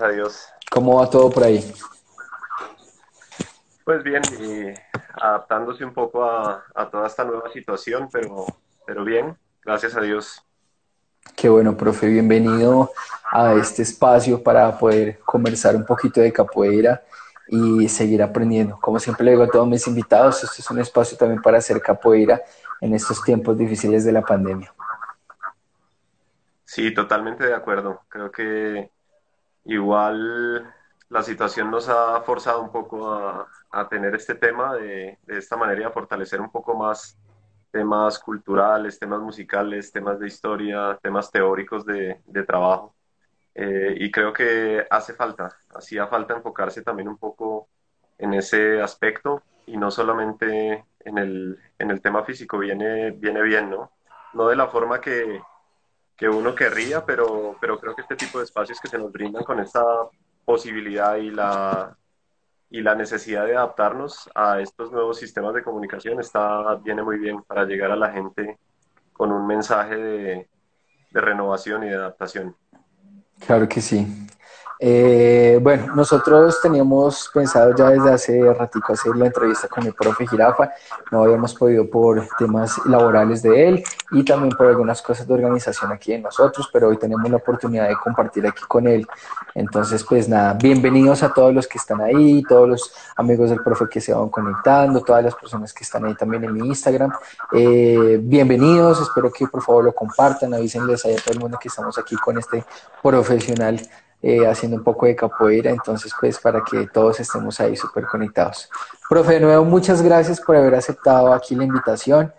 a Dios. ¿Cómo va todo por ahí? Pues bien, y adaptándose un poco a toda esta nueva situación, pero bien, gracias a Dios. Qué bueno, profe, bienvenido a este espacio para poder conversar un poquito de capoeira y seguir aprendiendo. Como siempre le digo a todos mis invitados, este es un espacio también para hacer capoeira en estos tiempos difíciles de la pandemia. Sí, totalmente de acuerdo. Creo que igual la situación nos ha forzado un poco a tener este tema de esta manera y a fortalecer un poco más temas culturales, temas musicales, temas de historia, temas teóricos de trabajo. Y creo que hacía falta enfocarse también un poco en ese aspecto y no solamente en el tema físico, viene bien, ¿no? No de la forma que uno querría, pero creo que este tipo de espacios que se nos brindan con esta posibilidad y la necesidad de adaptarnos a estos nuevos sistemas de comunicación viene muy bien para llegar a la gente con un mensaje de renovación y de adaptación. Claro que sí. Bueno, nosotros teníamos pensado ya desde hace ratico hacer la entrevista con el profe Jirafa, no habíamos podido por temas laborales de él y también por algunas cosas de organización aquí en nosotros, pero hoy tenemos la oportunidad de compartir aquí con él. Entonces, pues nada, bienvenidos a todos los que están ahí, todos los amigos del profe que se van conectando, todas las personas que están ahí también en mi Instagram. Bienvenidos, espero que por favor lo compartan, avísenles a todo el mundo que estamos aquí con este profesional haciendo un poco de capoeira, entonces pues para que todos estemos ahí súper conectados. Profe, de nuevo, muchas gracias por haber aceptado aquí la invitación.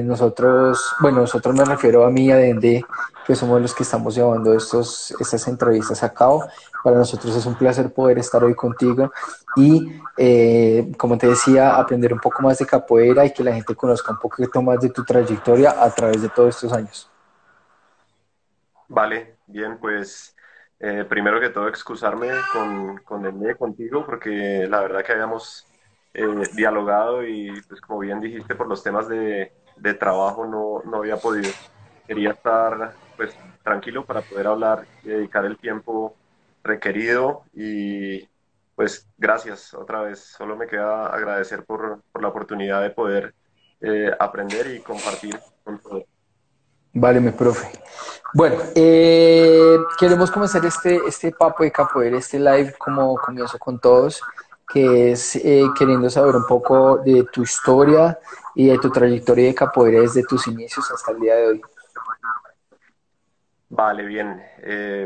Nosotros me refiero a mí y a Dende, que somos los que estamos llevando estas entrevistas a cabo. Para nosotros es un placer poder estar hoy contigo y, como te decía, aprender un poco más de capoeira y que la gente conozca un poquito más de tu trayectoria a través de todos estos años. Vale, bien, pues primero que todo excusarme con el contigo porque la verdad que habíamos dialogado y pues como bien dijiste por los temas de trabajo no había podido. Quería estar pues tranquilo para poder hablar y dedicar el tiempo requerido y pues gracias otra vez. Solo me queda agradecer por la oportunidad de poder aprender y compartir con todos. Vale, mi profe. Bueno, queremos comenzar este papo de capoeira, este live como comienzo con todos, que es queriendo saber un poco de tu historia y de tu trayectoria de capoeira desde tus inicios hasta el día de hoy. Vale, bien.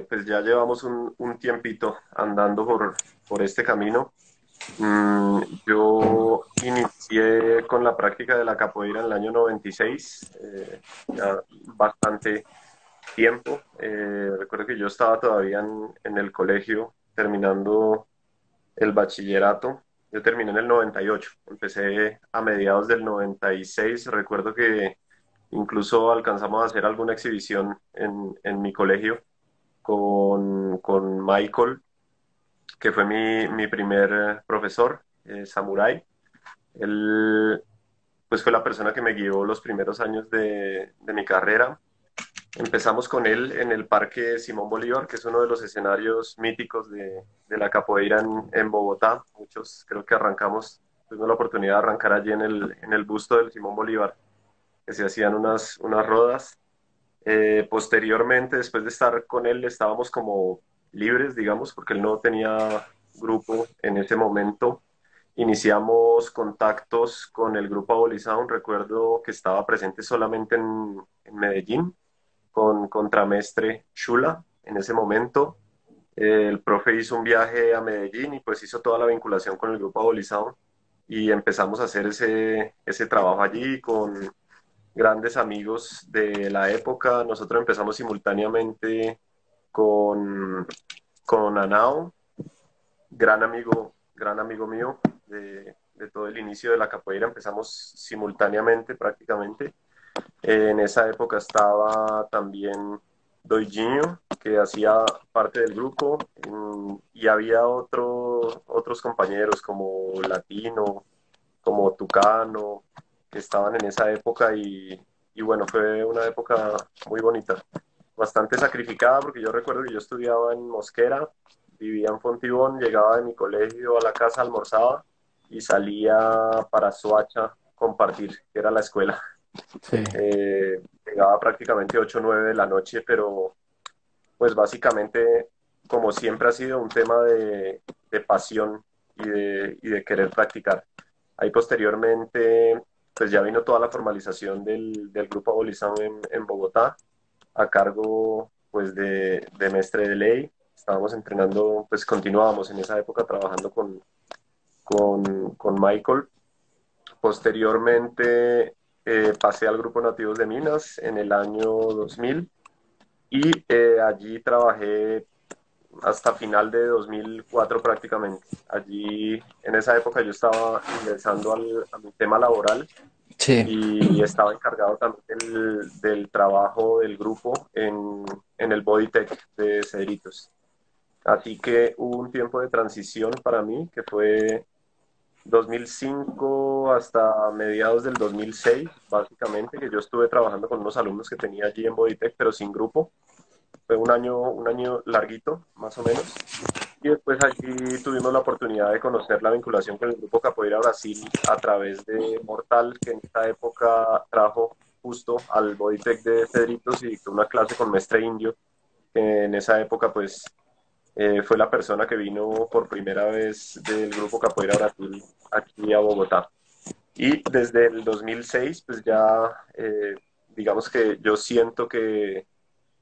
Pues ya llevamos un tiempito andando por este camino. Yo inicié con la práctica de la capoeira en el año 96, ya bastante tiempo. Recuerdo que yo estaba todavía en el colegio terminando el bachillerato. Yo terminé en el 98, empecé a mediados del 96. Recuerdo que incluso alcanzamos a hacer alguna exhibición en mi colegio con Michael, que fue mi primer profesor, Samurai. Él pues fue la persona que me guió los primeros años de mi carrera. Empezamos con él en el Parque Simón Bolívar, que es uno de los escenarios míticos de la capoeira en Bogotá. Muchos creo que tuvimos la oportunidad de arrancar allí en el busto del Simón Bolívar, que se hacían unas rodas. Posteriormente, después de estar con él, estábamos como libres, digamos, porque él no tenía grupo en ese momento. Iniciamos contactos con el grupo Abolisound. Recuerdo que estaba presente solamente en Medellín con contramestre Shula en ese momento. El profe hizo un viaje a Medellín y pues hizo toda la vinculación con el grupo Abolizado y empezamos a hacer ese trabajo allí con grandes amigos de la época. Nosotros empezamos simultáneamente con, con Anao, gran amigo mío de todo el inicio de la capoeira. Empezamos simultáneamente prácticamente. En esa época estaba también Doiginho, que hacía parte del grupo, y había otros compañeros como Latino, como Tucano, que estaban en esa época y bueno, fue una época muy bonita. bastante sacrificada, porque yo recuerdo que yo estudiaba en Mosquera, vivía en Fontibón, llegaba de mi colegio a la casa, almorzaba y salía para Soacha compartir, que era la escuela. Sí. Llegaba prácticamente 8 o 9 de la noche, pero pues básicamente, como siempre ha sido un tema de pasión y de querer practicar. Ahí posteriormente, pues ya vino toda la formalización del grupo Abolizán en Bogotá, a cargo pues de Mestre de Ley. Estábamos entrenando, pues continuábamos en esa época trabajando con Michael. Posteriormente pasé al grupo Nativos de Minas en el año 2000 y allí trabajé hasta final de 2004 prácticamente. Allí, en esa época yo estaba ingresando a mi tema laboral Sí. y estaba encargado también del trabajo del grupo en el Bodytech de Cedritos. Así que hubo un tiempo de transición para mí, que fue 2005 hasta mediados del 2006, básicamente, que yo estuve trabajando con unos alumnos que tenía allí en Bodytech, pero sin grupo. Fue un año larguito, más o menos. Y después allí tuvimos la oportunidad de conocer la vinculación con el grupo Capoeira Brasil a través de Mortal, que en esta época trajo justo al Bodytech de Cedritos y dictó una clase con Mestre Indio, que en esa época pues fue la persona que vino por primera vez del grupo Capoeira Brasil aquí a Bogotá. Y desde el 2006 pues ya digamos que yo siento que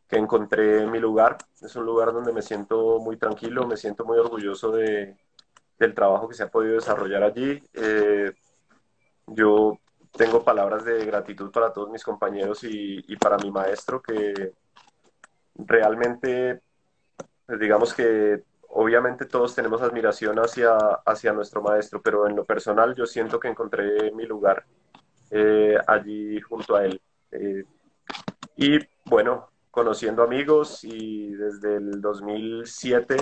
encontré mi lugar. Es un lugar donde me siento muy tranquilo, me siento muy orgulloso del trabajo que se ha podido desarrollar allí. Yo tengo palabras de gratitud para todos mis compañeros y para mi maestro, que realmente, pues digamos que obviamente todos tenemos admiración hacia nuestro maestro, pero en lo personal yo siento que encontré mi lugar allí junto a él. Y bueno, conociendo amigos y desde el 2007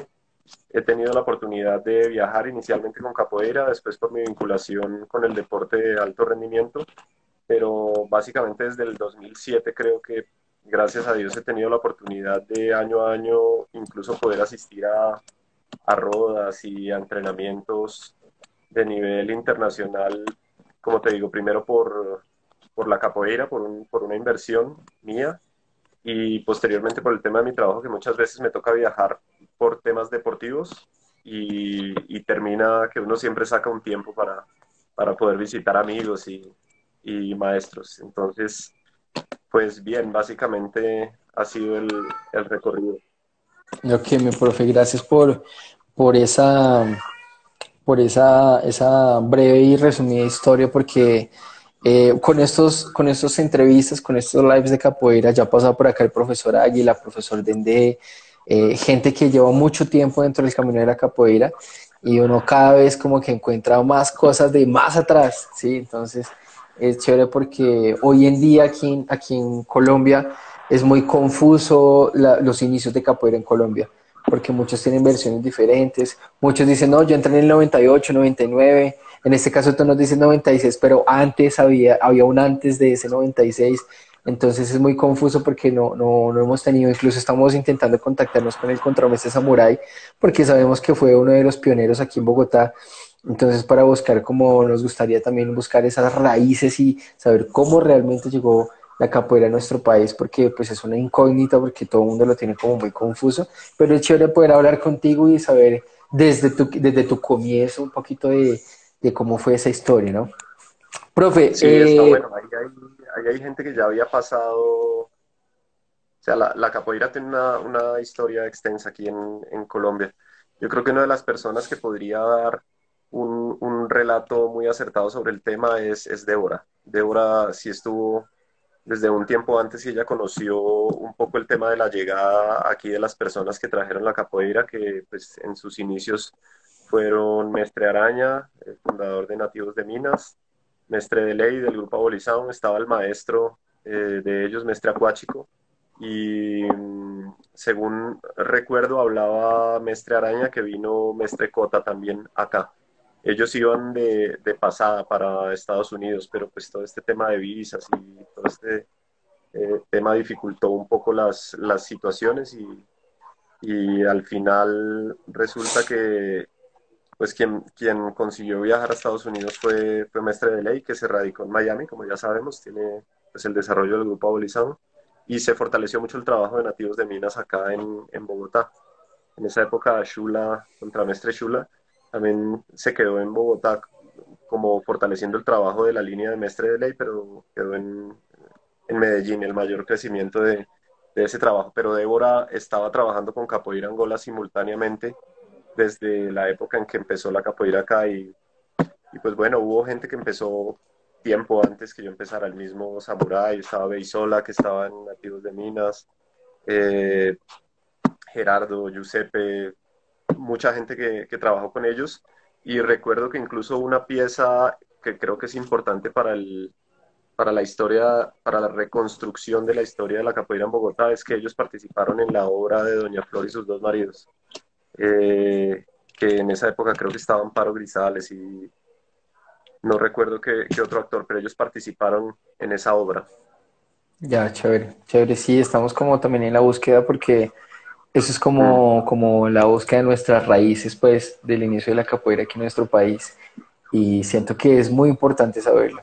he tenido la oportunidad de viajar inicialmente con capoeira, después por mi vinculación con el deporte de alto rendimiento, pero básicamente desde el 2007 creo que gracias a Dios he tenido la oportunidad de año a año incluso poder asistir a rodas y a entrenamientos de nivel internacional, como te digo, primero por la capoeira, por una inversión mía y posteriormente por el tema de mi trabajo, que muchas veces me toca viajar por temas deportivos y termina que uno siempre saca un tiempo para poder visitar amigos y maestros. Entonces, pues bien, básicamente ha sido el recorrido. Ok, mi profe, gracias por esa, esa breve y resumida historia, porque con estos entrevistas, con estos lives de capoeira, ya ha pasado por acá el profesor Águila, profesor Dende, gente que lleva mucho tiempo dentro del camino de la capoeira, y uno cada vez como que encuentra más cosas de más atrás, ¿sí? Entonces es chévere porque hoy en día aquí en Colombia es muy confuso los inicios de capoeira en Colombia, porque muchos tienen versiones diferentes. Muchos dicen, no, yo entré en el 98, 99. En este caso tú nos dices 96, pero antes había un antes de ese 96. Entonces es muy confuso porque no hemos tenido, incluso estamos intentando contactarnos con el contramestre Samurai, porque sabemos que fue uno de los pioneros aquí en Bogotá. Entonces, para buscar cómo nos gustaría también buscar esas raíces y saber cómo realmente llegó la capoeira a nuestro país, porque pues es una incógnita, porque todo el mundo lo tiene como muy confuso, pero es chévere poder hablar contigo y saber desde tu comienzo un poquito de cómo fue esa historia, ¿no? Profe, Sí, está bueno. Ahí hay gente que ya había pasado, o sea, la capoeira tiene una historia extensa aquí en Colombia. Yo creo que una de las personas que podría dar un relato muy acertado sobre el tema es Débora. Débora sí estuvo desde un tiempo antes y ella conoció un poco el tema de la llegada aquí de las personas que trajeron la capoeira, que pues en sus inicios fueron Mestre Araña, el fundador de Nativos de Minas, Mestre de Ley del grupo Abolizado, estaba el maestro de ellos, Mestre Acuáchico, y según recuerdo hablaba Mestre Araña que vino Mestre Cota también acá. Ellos iban de pasada para Estados Unidos, pero pues todo este tema de visas y todo este tema dificultó un poco las situaciones y al final resulta que pues quien consiguió viajar a Estados Unidos fue Mestre de Ley, que se radicó en Miami, como ya sabemos, tiene pues, el desarrollo del grupo abolizado, y se fortaleció mucho el trabajo de nativos de minas acá en Bogotá. En esa época, Shula, contramestre Shula, también se quedó en Bogotá como fortaleciendo el trabajo de la línea de Mestre de Ley, pero quedó en Medellín el mayor crecimiento de ese trabajo. Pero Débora estaba trabajando con Capoeira Angola simultáneamente desde la época en que empezó la capoeira acá y pues bueno, hubo gente que empezó tiempo antes que yo empezara, el mismo Samurai, estaba Beisola, que estaba en Nativos de Minas, eh, Gerardo, Giuseppe, mucha gente que trabajó con ellos y recuerdo que incluso una pieza que creo que es importante para la historia, para la reconstrucción de la historia de la capoeira en Bogotá es que ellos participaron en la obra de Doña Flor y sus dos maridos, que en esa época creo que estaba Amparo Grisales y no recuerdo qué otro actor, pero ellos participaron en esa obra. Ya, chévere, chévere. Sí, estamos como también en la búsqueda porque eso es Mm. como la búsqueda de nuestras raíces, pues, del inicio de la capoeira aquí en nuestro país. Y siento que es muy importante saberlo.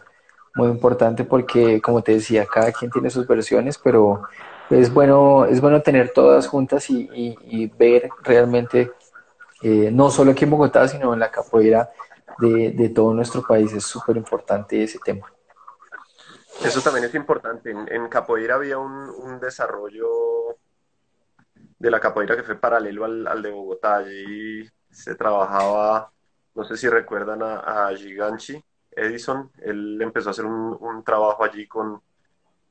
Muy importante porque, como te decía, cada quien tiene sus versiones, pero es bueno tener todas juntas y ver realmente, no solo aquí en Bogotá, sino en la capoeira de todo nuestro país. Es súper importante ese tema. Eso también es importante. En capoeira había un desarrollo de la capoeira que fue paralelo al de Bogotá. Y se trabajaba, no sé si recuerdan a Giganchi Edison. Él empezó a hacer un trabajo allí con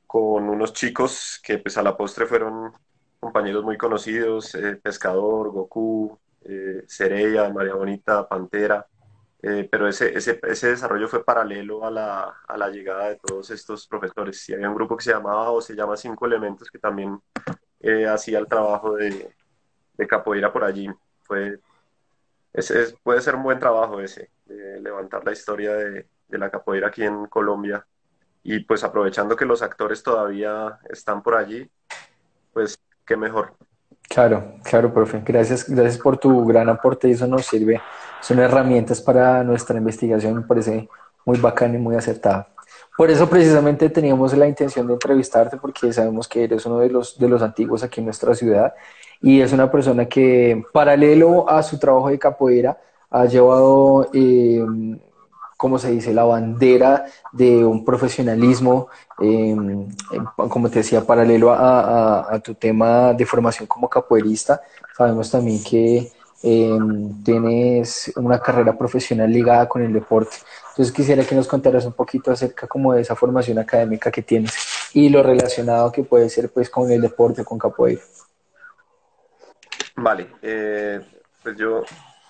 unos chicos que pues a la postre fueron compañeros muy conocidos, Pescador, Goku, Sereia, María Bonita, Pantera, pero ese desarrollo fue paralelo a la llegada de todos estos profesores. Y había un grupo que se llamaba o se llama Cinco Elementos que también hacía el trabajo de capoeira por allí. Fue, puede ser un buen trabajo ese, de levantar la historia de la capoeira aquí en Colombia. Y pues aprovechando que los actores todavía están por allí, pues qué mejor. Claro, claro, profe. Gracias, gracias por tu gran aporte y eso nos sirve. Son herramientas para nuestra investigación, me parece muy bacano y muy acertada. Por eso precisamente teníamos la intención de entrevistarte porque sabemos que eres uno de los antiguos aquí en nuestra ciudad y es una persona que paralelo a su trabajo de capoeira ha llevado, ¿cómo se dice?, la bandera de un profesionalismo, como te decía, paralelo a tu tema de formación como capoeirista. Sabemos también que tienes una carrera profesional ligada con el deporte. Entonces quisiera que nos contaras un poquito acerca como de esa formación académica que tienes y lo relacionado que puede ser pues con el deporte, con capoeira. Vale, pues yo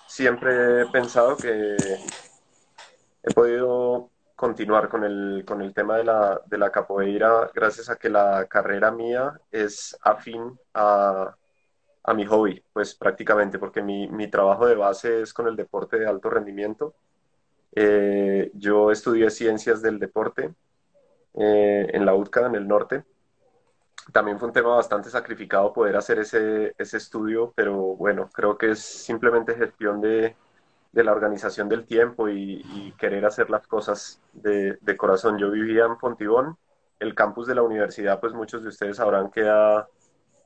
siempre he pensado que he podido continuar con el tema de la capoeira gracias a que la carrera mía es afín a mi hobby, pues prácticamente, porque mi trabajo de base es con el deporte de alto rendimiento. Yo estudié ciencias del deporte en la UTCA, en el norte. También fue un tema bastante sacrificado poder hacer ese estudio, pero bueno, creo que es simplemente gestión de la organización del tiempo y querer hacer las cosas de corazón. Yo vivía en Fontibón, el campus de la universidad, pues muchos de ustedes sabrán, queda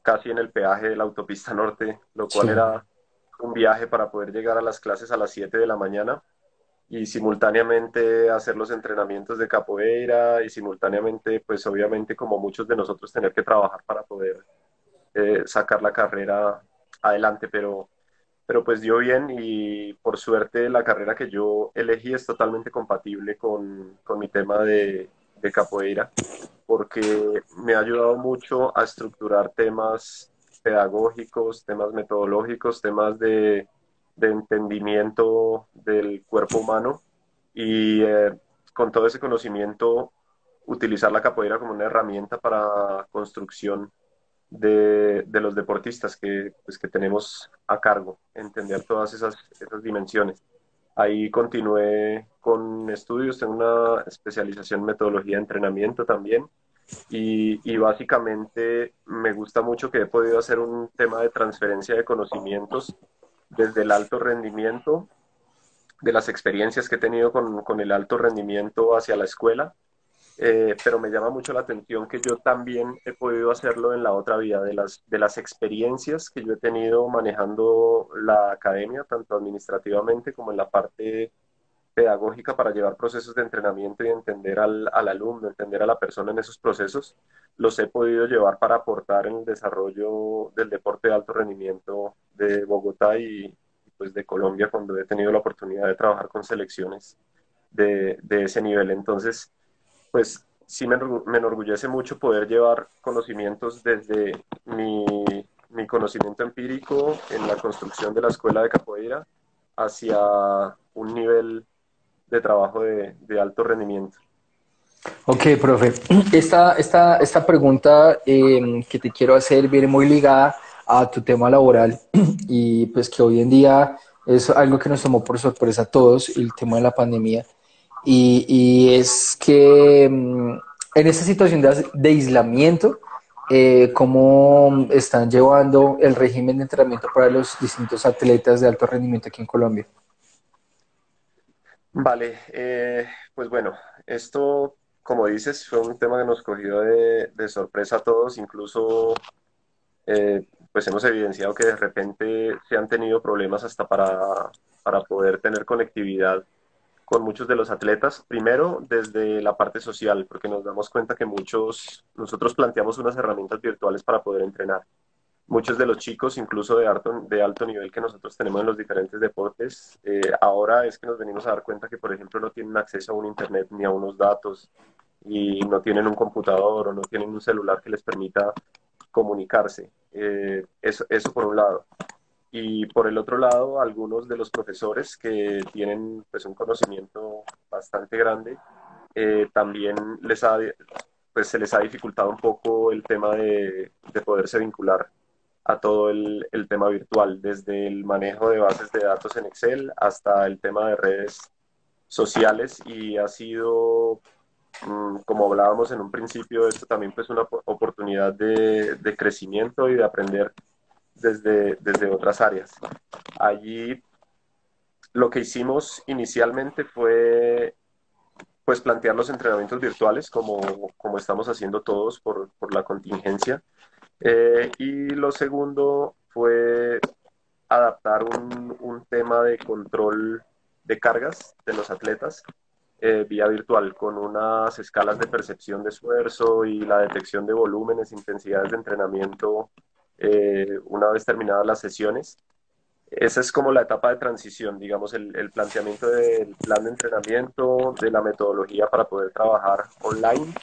casi en el peaje de la autopista norte, lo cual Sí, era un viaje para poder llegar a las clases a las 7 de la mañana y simultáneamente hacer los entrenamientos de capoeira y simultáneamente, pues obviamente como muchos de nosotros, tener que trabajar para poder sacar la carrera adelante, pero pues dio bien y por suerte la carrera que yo elegí es totalmente compatible con mi tema de capoeira, porque me ha ayudado mucho a estructurar temas pedagógicos, temas metodológicos, temas de entendimiento del cuerpo humano y con todo ese conocimiento utilizar la capoeira como una herramienta para construcción de los deportistas pues, que tenemos a cargo, entender todas esas dimensiones. Ahí continué con estudios, tengo una especialización en metodología de entrenamiento también y básicamente me gusta mucho que he podido hacer un tema de transferencia de conocimientos desde el alto rendimiento, de las experiencias que he tenido con el alto rendimiento hacia la escuela, pero me llama mucho la atención que yo también he podido hacerlo en la otra vía, de las experiencias que yo he tenido manejando la academia, tanto administrativamente como en la parte pedagógica para llevar procesos de entrenamiento y entender al alumno, entender a la persona en esos procesos, los he podido llevar para aportar en el desarrollo del deporte de alto rendimiento de Bogotá y pues de Colombia cuando he tenido la oportunidad de trabajar con selecciones de ese nivel. Entonces, pues sí me enorgullece mucho poder llevar conocimientos desde mi conocimiento empírico en la construcción de la escuela de capoeira hacia un nivel de trabajo de alto rendimiento. Ok, profe. Esta pregunta que te quiero hacer viene muy ligada a tu tema laboral y pues que hoy en día es algo que nos tomó por sorpresa a todos, el tema de la pandemia. Y es que en esta situación de aislamiento, ¿cómo están llevando el régimen de entrenamiento para los distintos atletas de alto rendimiento aquí en Colombia? Vale, pues bueno, esto, como dices, fue un tema que nos cogió de sorpresa a todos, incluso pues hemos evidenciado que de repente se han tenido problemas hasta para poder tener conectividad con muchos de los atletas. Primero, desde la parte social, porque nos damos cuenta que nosotros planteamos unas herramientas virtuales para poder entrenar. Muchos de los chicos, incluso de alto nivel que nosotros tenemos en los diferentes deportes, ahora es que nos venimos a dar cuenta que, por ejemplo, no tienen acceso a un internet ni a unos datos y no tienen un computador o no tienen un celular que les permita comunicarse. Eso por un lado. Y por el otro lado, algunos de los profesores que tienen pues, un conocimiento bastante grande, también pues, se les ha dificultado un poco el tema de poderse vincular a todo el tema virtual, desde el manejo de bases de datos en Excel hasta el tema de redes sociales y ha sido, como hablábamos en un principio, esto también pues una oportunidad de crecimiento y de aprender desde otras áreas. Allí lo que hicimos inicialmente fue pues plantear los entrenamientos virtuales como estamos haciendo todos por la contingencia. Y lo segundo fue adaptar un tema de control de cargas de los atletas vía virtual, con unas escalas de percepción de esfuerzo y la detección de volúmenes, intensidades de entrenamiento una vez terminadas las sesiones. Esa es como la etapa de transición, digamos, el planteamiento del plan de entrenamiento, de la metodología para poder trabajar online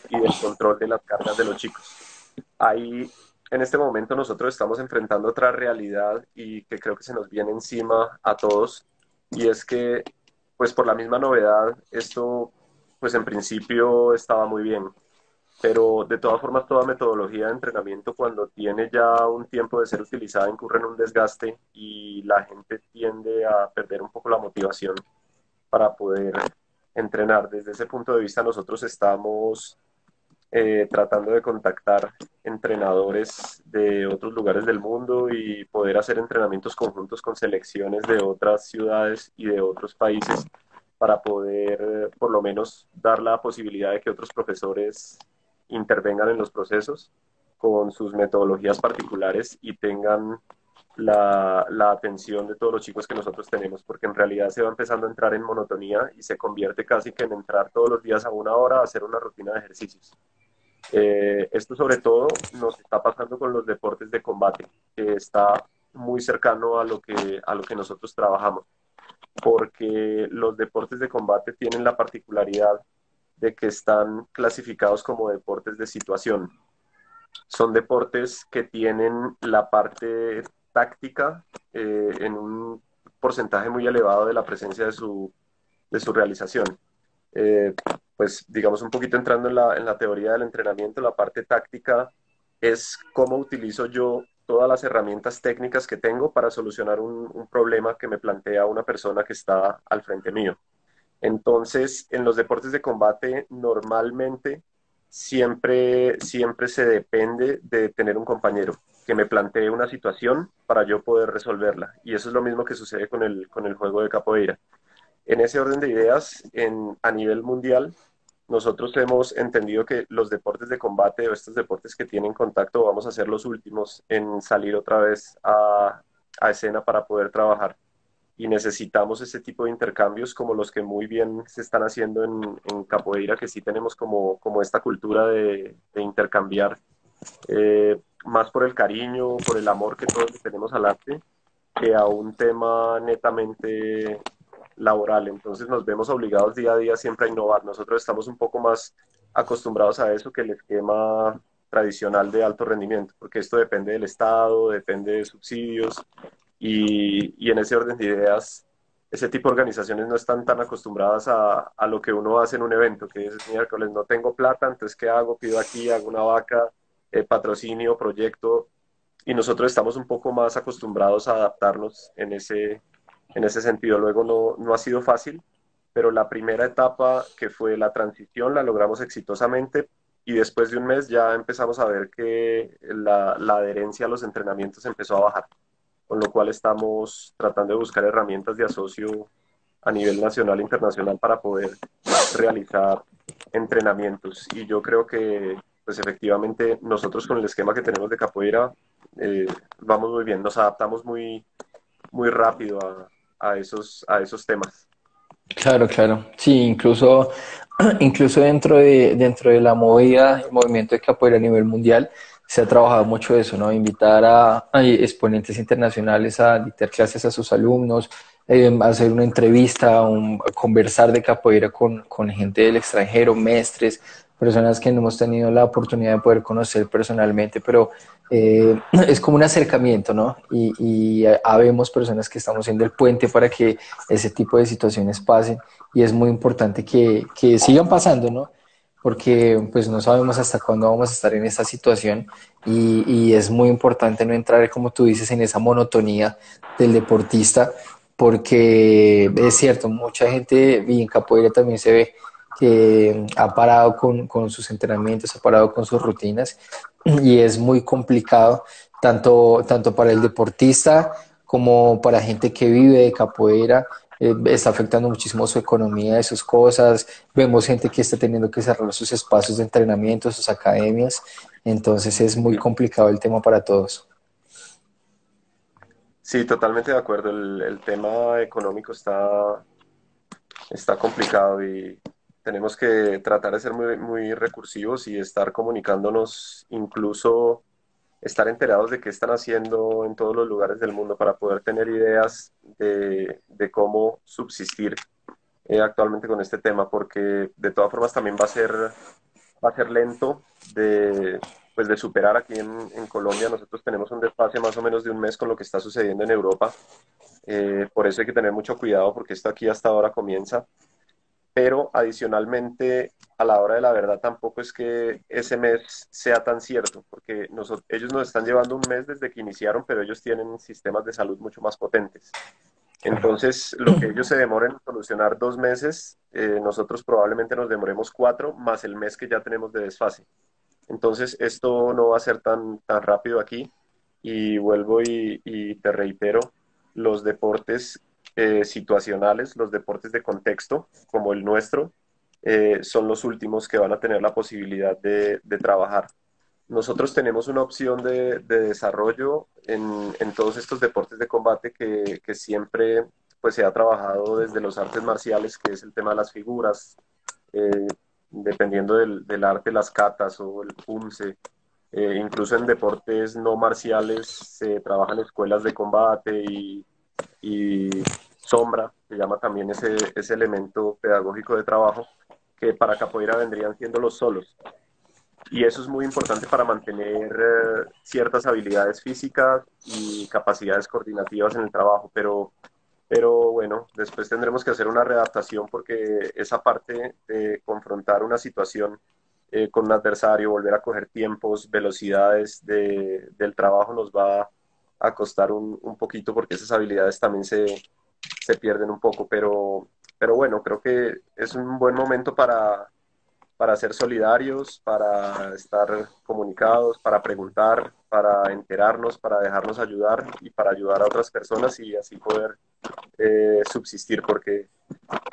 y del control de las cargas de los chicos. Ahí, en este momento, nosotros estamos enfrentando otra realidad y que creo que se nos viene encima a todos, y es que, pues por la misma novedad, esto, pues en principio estaba muy bien, pero de todas formas toda metodología de entrenamiento cuando tiene ya un tiempo de ser utilizada incurre en un desgaste y la gente tiende a perder un poco la motivación para poder entrenar. Desde ese punto de vista nosotros estamos tratando de contactar entrenadores de otros lugares del mundo y poder hacer entrenamientos conjuntos con selecciones de otras ciudades y de otros países para poder por lo menos dar la posibilidad de que otros profesores intervengan en los procesos con sus metodologías particulares y tengan la atención de todos los chicos que nosotros tenemos, porque en realidad se va empezando a entrar en monotonía y se convierte casi que en entrar todos los días a una hora a hacer una rutina de ejercicios. Esto sobre todo nos está pasando con los deportes de combate, que está muy cercano a lo que nosotros trabajamos, porque los deportes de combate tienen la particularidad de que están clasificados como deportes de situación. Son deportes que tienen la parte táctica en un porcentaje muy elevado de la presencia de su realización. Eh, pues digamos un poquito entrando en la teoría del entrenamiento, la parte táctica es cómo utilizo yo todas las herramientas técnicas que tengo para solucionar un problema que me plantea una persona que está al frente mío. Entonces, en los deportes de combate normalmente siempre se depende de tener un compañero que me plantee una situación para yo poder resolverla. Y eso es lo mismo que sucede con el juego de capoeira. En ese orden de ideas, a nivel mundial, nosotros hemos entendido que los deportes de combate o estos deportes que tienen contacto vamos a ser los últimos en salir otra vez a escena para poder trabajar. Y necesitamos ese tipo de intercambios como los que muy bien se están haciendo en capoeira, que sí tenemos como esta cultura de intercambiar, más por el cariño, por el amor que todos le tenemos al arte, que a un tema netamente laboral. Entonces nos vemos obligados día a día siempre a innovar. Nosotros estamos un poco más acostumbrados a eso que el esquema tradicional de alto rendimiento, porque esto depende del Estado, depende de subsidios y en ese orden de ideas, ese tipo de organizaciones no están tan acostumbradas a lo que uno hace en un evento, que es miércoles, no tengo plata, entonces ¿qué hago? Pido aquí, hago una vaca, patrocinio, proyecto, y nosotros estamos un poco más acostumbrados a adaptarnos en ese sentido. Luego no ha sido fácil, pero la primera etapa, que fue la transición, la logramos exitosamente y después de un mes ya empezamos a ver que la adherencia a los entrenamientos empezó a bajar, con lo cual estamos tratando de buscar herramientas de asocio a nivel nacional e internacional para poder realizar entrenamientos. Y yo creo que, pues efectivamente, nosotros con el esquema que tenemos de capoeira, vamos muy bien, nos adaptamos muy rápido a esos temas. Claro, claro. Sí, incluso, incluso dentro de la movida, el movimiento de capoeira a nivel mundial, se ha trabajado mucho eso, ¿no? Invitar a exponentes internacionales a dictar clases a sus alumnos, hacer una entrevista, conversar de capoeira con gente del extranjero, mestres, personas que no hemos tenido la oportunidad de poder conocer personalmente, pero es como un acercamiento, ¿no? Y habemos personas que estamos siendo el puente para que ese tipo de situaciones pasen y es muy importante que sigan pasando, ¿no? Porque pues no sabemos hasta cuándo vamos a estar en esta situación y es muy importante no entrar, como tú dices, en esa monotonía del deportista, porque es cierto, mucha gente, y en capoeira también se ve que ha parado con sus entrenamientos, ha parado con sus rutinas y es muy complicado tanto para el deportista como para gente que vive de capoeira. Está afectando muchísimo su economía, de sus cosas. Vemos gente que está teniendo que cerrar sus espacios de entrenamiento, sus academias. Entonces es muy complicado el tema para todos. Sí, totalmente de acuerdo. El tema económico está complicado y tenemos que tratar de ser muy recursivos y estar comunicándonos, incluso estar enterados de qué están haciendo en todos los lugares del mundo para poder tener ideas de cómo subsistir actualmente con este tema, porque de todas formas también va a ser lento pues de superar aquí en Colombia. Nosotros tenemos un desfase más o menos de un mes con lo que está sucediendo en Europa. Por eso hay que tener mucho cuidado porque esto aquí hasta ahora comienza, pero adicionalmente a la hora de la verdad tampoco es que ese mes sea tan cierto, porque ellos nos están llevando un mes desde que iniciaron, pero ellos tienen sistemas de salud mucho más potentes. Claro. Entonces, lo que ellos se demoren en solucionar 2 meses, nosotros probablemente nos demoremos 4, más el mes que ya tenemos de desfase. Entonces, esto no va a ser tan rápido aquí. Y vuelvo y te reitero, los deportes situacionales, los deportes de contexto, como el nuestro, son los últimos que van a tener la posibilidad de trabajar. Nosotros tenemos una opción de desarrollo en todos estos deportes de combate que siempre pues, se ha trabajado desde los artes marciales, que es el tema de las figuras, eh, dependiendo del arte, las katas o el punce. Incluso en deportes no marciales se trabajan escuelas de combate y sombra, se llama también ese elemento pedagógico de trabajo, que para capoeira vendrían siendo los solos. Y eso es muy importante para mantener ciertas habilidades físicas y capacidades coordinativas en el trabajo, pero bueno, después tendremos que hacer una readaptación porque esa parte de confrontar una situación con un adversario, volver a coger tiempos, velocidades del trabajo nos va a costar un poquito porque esas habilidades también se pierden un poco, pero bueno, creo que es un buen momento para ser solidarios, para estar comunicados, para preguntar, para enterarnos, para dejarnos ayudar y para ayudar a otras personas y así poder subsistir, porque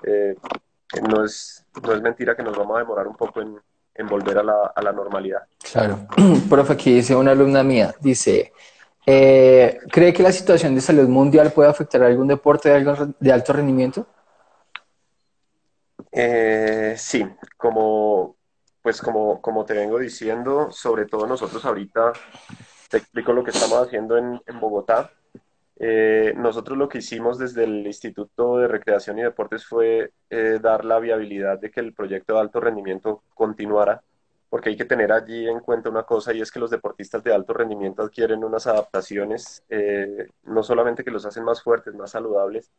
eh, no es mentira que nos vamos a demorar un poco en volver a la normalidad. Claro. Profe, aquí dice una alumna mía, dice, ¿cree que la situación de salud mundial puede afectar a algún deporte de alto rendimiento? Sí, como te vengo diciendo, sobre todo nosotros ahorita, te explico lo que estamos haciendo en Bogotá. Nosotros lo que hicimos desde el Instituto de Recreación y Deportes fue dar la viabilidad de que el proyecto de alto rendimiento continuara, porque hay que tener allí en cuenta una cosa y es que los deportistas de alto rendimiento adquieren unas adaptaciones, no solamente que los hacen más fuertes, más saludables,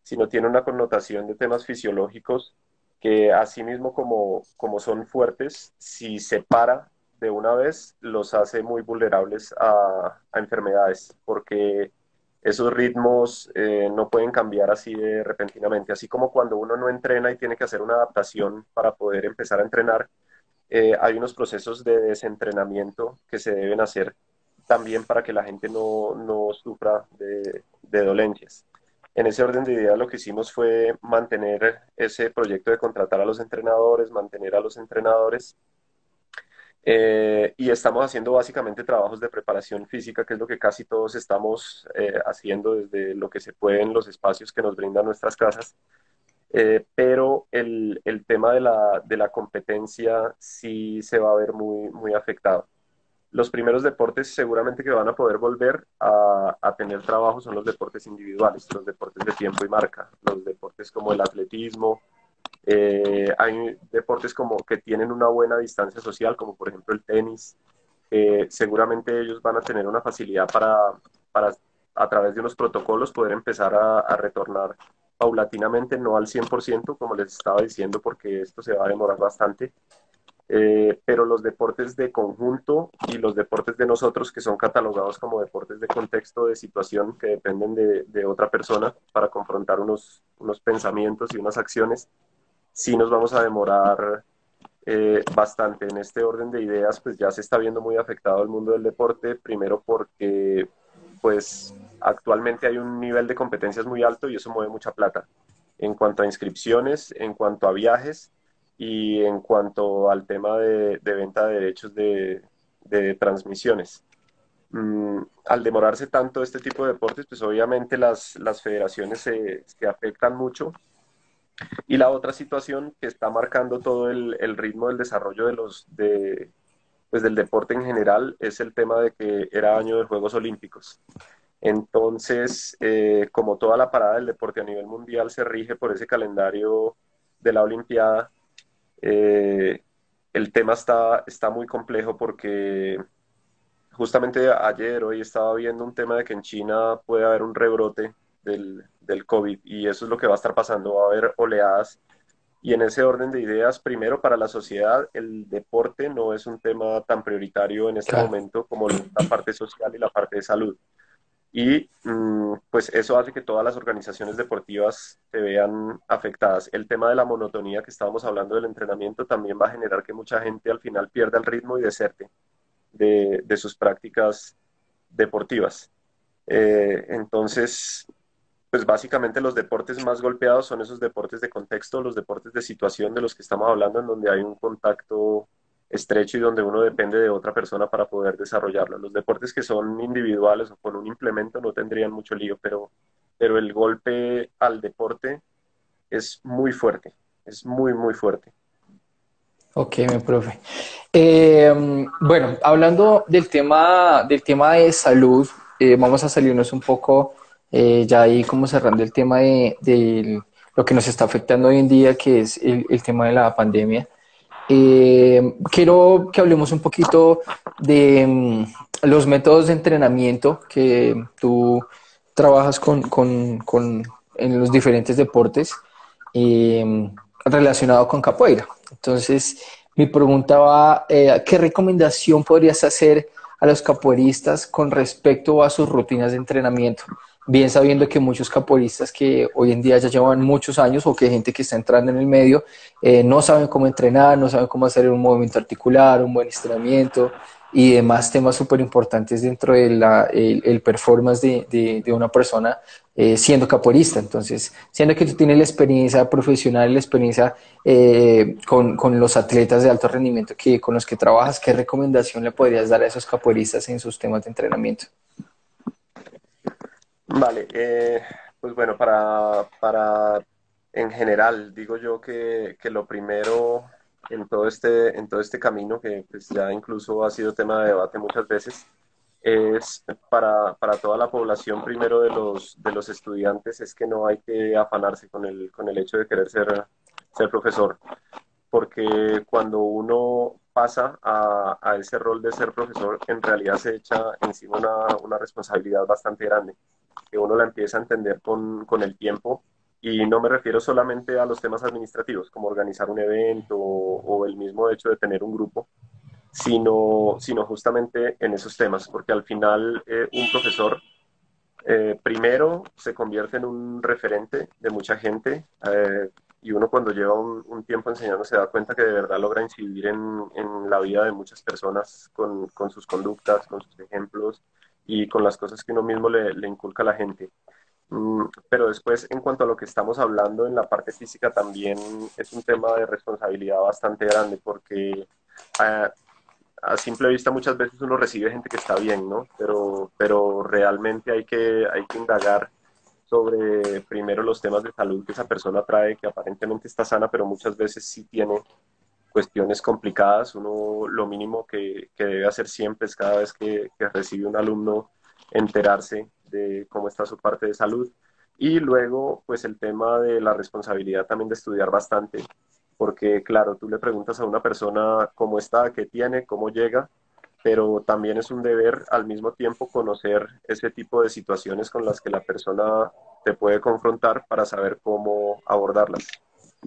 sino tiene una connotación de temas fisiológicos que asimismo como son fuertes, si se para de una vez, los hace muy vulnerables a enfermedades, porque esos ritmos no pueden cambiar así de repentinamente, así como cuando uno no entrena y tiene que hacer una adaptación para poder empezar a entrenar, hay unos procesos de desentrenamiento que se deben hacer también para que la gente no sufra de dolencias. En ese orden de ideas lo que hicimos fue mantener ese proyecto de contratar a los entrenadores, mantener a los entrenadores y estamos haciendo básicamente trabajos de preparación física, que es lo que casi todos estamos haciendo desde lo que se puede en los espacios que nos brindan nuestras casas. Pero el tema de la competencia sí se va a ver muy afectado. Los primeros deportes seguramente que van a poder volver a tener trabajo son los deportes individuales, los deportes de tiempo y marca, los deportes como el atletismo. Hay deportes como que tienen una buena distancia social, como por ejemplo el tenis. Seguramente ellos van a tener una facilidad para a través de unos protocolos poder empezar a retornar paulatinamente, no al 100%, como les estaba diciendo, porque esto se va a demorar bastante. Pero los deportes de conjunto y los deportes de nosotros, que son catalogados como deportes de contexto, de situación, que dependen de otra persona para confrontar unos pensamientos y unas acciones, sí nos vamos a demorar bastante. En este orden de ideas, pues ya se está viendo muy afectado el mundo del deporte, primero porque pues actualmente hay un nivel de competencias muy alto y eso mueve mucha plata en cuanto a inscripciones, en cuanto a viajes y en cuanto al tema de venta de derechos de transmisiones. Al demorarse tanto este tipo de deportes, pues obviamente las federaciones se afectan mucho. Y la otra situación que está marcando todo el ritmo del desarrollo pues del deporte en general es el tema de que era año de Juegos Olímpicos. Entonces, como toda la parada del deporte a nivel mundial se rige por ese calendario de la Olimpiada, eh, el tema está muy complejo porque justamente ayer, hoy estaba viendo un tema de que en China puede haber un rebrote del COVID y eso es lo que va a estar pasando, va a haber oleadas y en ese orden de ideas, primero para la sociedad, el deporte no es un tema tan prioritario en este Claro. momento como la parte social y la parte de salud. Y pues eso hace que todas las organizaciones deportivas se vean afectadas. El tema de la monotonía que estábamos hablando del entrenamiento también va a generar que mucha gente al final pierda el ritmo y deserte de sus prácticas deportivas. Entonces, pues básicamente los deportes más golpeados son esos deportes de contexto, los deportes de situación de los que estamos hablando, en donde hay un contacto estrecho y donde uno depende de otra persona para poder desarrollarlo. Los deportes que son individuales o con un implemento no tendrían mucho lío, pero el golpe al deporte es muy fuerte, es muy fuerte. Ok, mi profe. Bueno, hablando del tema de salud, vamos a salirnos un poco ya ahí como cerrando el tema de lo que nos está afectando hoy en día, que es el tema de la pandemia. Quiero que hablemos un poquito de los métodos de entrenamiento que tú trabajas en los diferentes deportes relacionado con capoeira. Entonces, mi pregunta va, ¿qué recomendación podrías hacer a los capoeiristas con respecto a sus rutinas de entrenamiento? bien sabiendo que muchos capoeiristas que hoy en día ya llevan muchos años o que gente que está entrando en el medio no saben cómo entrenar, no saben cómo hacer un movimiento articular, un buen estiramiento y demás temas súper importantes dentro de el performance de una persona siendo capoeirista. Entonces, siendo que tú tienes la experiencia profesional, la experiencia con los atletas de alto rendimiento con los que trabajas, ¿qué recomendación le podrías dar a esos capoeiristas en sus temas de entrenamiento? Vale, pues bueno, en general, digo yo que lo primero en todo este camino, que pues ya incluso ha sido tema de debate muchas veces, es para toda la población, primero de los estudiantes, es que no hay que afanarse con el hecho de querer ser profesor, porque cuando uno pasa a ese rol de ser profesor, en realidad se echa encima una responsabilidad bastante grande, que uno la empieza a entender con el tiempo. Y no me refiero solamente a los temas administrativos, como organizar un evento o el mismo hecho de tener un grupo, sino justamente en esos temas, porque al final un profesor primero se convierte en un referente de mucha gente y uno cuando lleva un tiempo enseñando se da cuenta que de verdad logra incidir en la vida de muchas personas con sus conductas, con sus ejemplos y con las cosas que uno mismo le inculca a la gente. Pero después, en cuanto a lo que estamos hablando en la parte física, también es un tema de responsabilidad bastante grande porque ah, a simple vista muchas veces uno recibe gente que está bien, ¿no? Pero realmente hay que indagar sobre primero los temas de salud que esa persona trae, que aparentemente está sana, pero muchas veces sí tiene cuestiones complicadas. Uno lo mínimo que debe hacer siempre es cada vez que recibe un alumno enterarse de cómo está su parte de salud. Y luego, pues el tema de la responsabilidad también de estudiar bastante, porque claro, tú le preguntas a una persona cómo está, qué tiene, cómo llega, pero también es un deber al mismo tiempo conocer ese tipo de situaciones con las que la persona te puede confrontar para saber cómo abordarlas.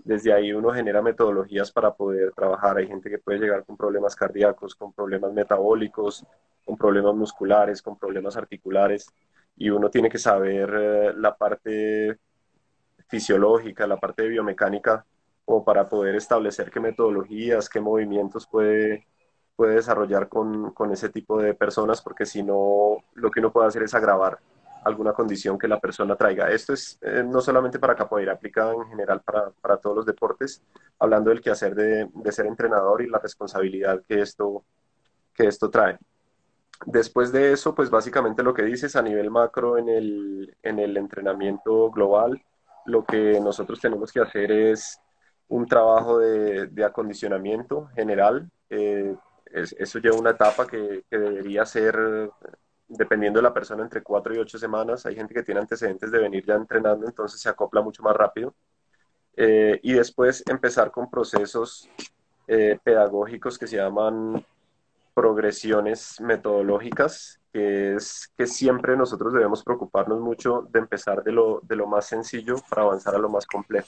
Desde ahí uno genera metodologías para poder trabajar. Hay gente que puede llegar con problemas cardíacos, con problemas metabólicos, con problemas musculares, con problemas articulares, y uno tiene que saber la parte fisiológica, la parte de biomecánica, como para poder establecer qué metodologías, qué movimientos puede desarrollar con ese tipo de personas, porque si no, lo que uno puede hacer es agravar alguna condición que la persona traiga. Esto es no solamente para capoeira, aplica en general para todos los deportes, hablando del quehacer de ser entrenador y la responsabilidad que esto trae. Después de eso, pues básicamente lo que dices a nivel macro en el entrenamiento global, lo que nosotros tenemos que hacer es un trabajo de acondicionamiento general. Eso lleva una etapa que debería ser, dependiendo de la persona, entre 4 y 8 semanas. Hay gente que tiene antecedentes de venir ya entrenando, entonces se acopla mucho más rápido. Y después empezar con procesos pedagógicos que se llaman progresiones metodológicas, que es que siempre nosotros debemos preocuparnos mucho de empezar de lo más sencillo para avanzar a lo más complejo.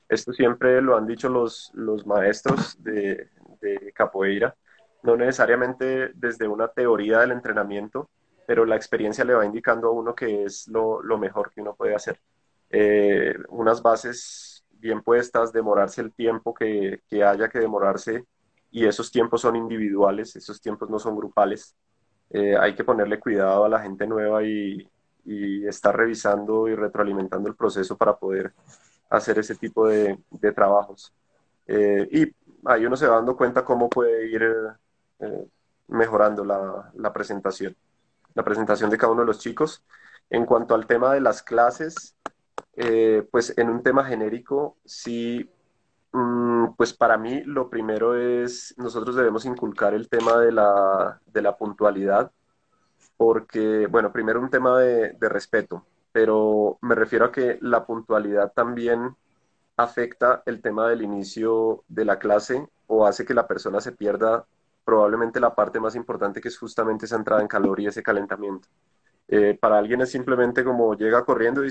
Esto siempre lo han dicho los maestros de capoeira, no necesariamente desde una teoría del entrenamiento, pero la experiencia le va indicando a uno que es lo mejor que uno puede hacer. Unas bases bien puestas, demorarse el tiempo que haya que demorarse, y esos tiempos son individuales, esos tiempos no son grupales. Hay que ponerle cuidado a la gente nueva y estar revisando y retroalimentando el proceso para poder hacer ese tipo de trabajos. Y ahí uno se va dando cuenta cómo puede ir eh, mejorando la presentación de cada uno de los chicos. En cuanto al tema de las clases, pues en un tema genérico, sí, pues para mí lo primero es, nosotros debemos inculcar el tema de la puntualidad, porque, bueno, primero un tema de respeto, pero me refiero a que la puntualidad también afecta el tema del inicio de la clase o hace que la persona se pierda probablemente la parte más importante, que es justamente esa entrada en calor y ese calentamiento. Para alguien es simplemente como llega corriendo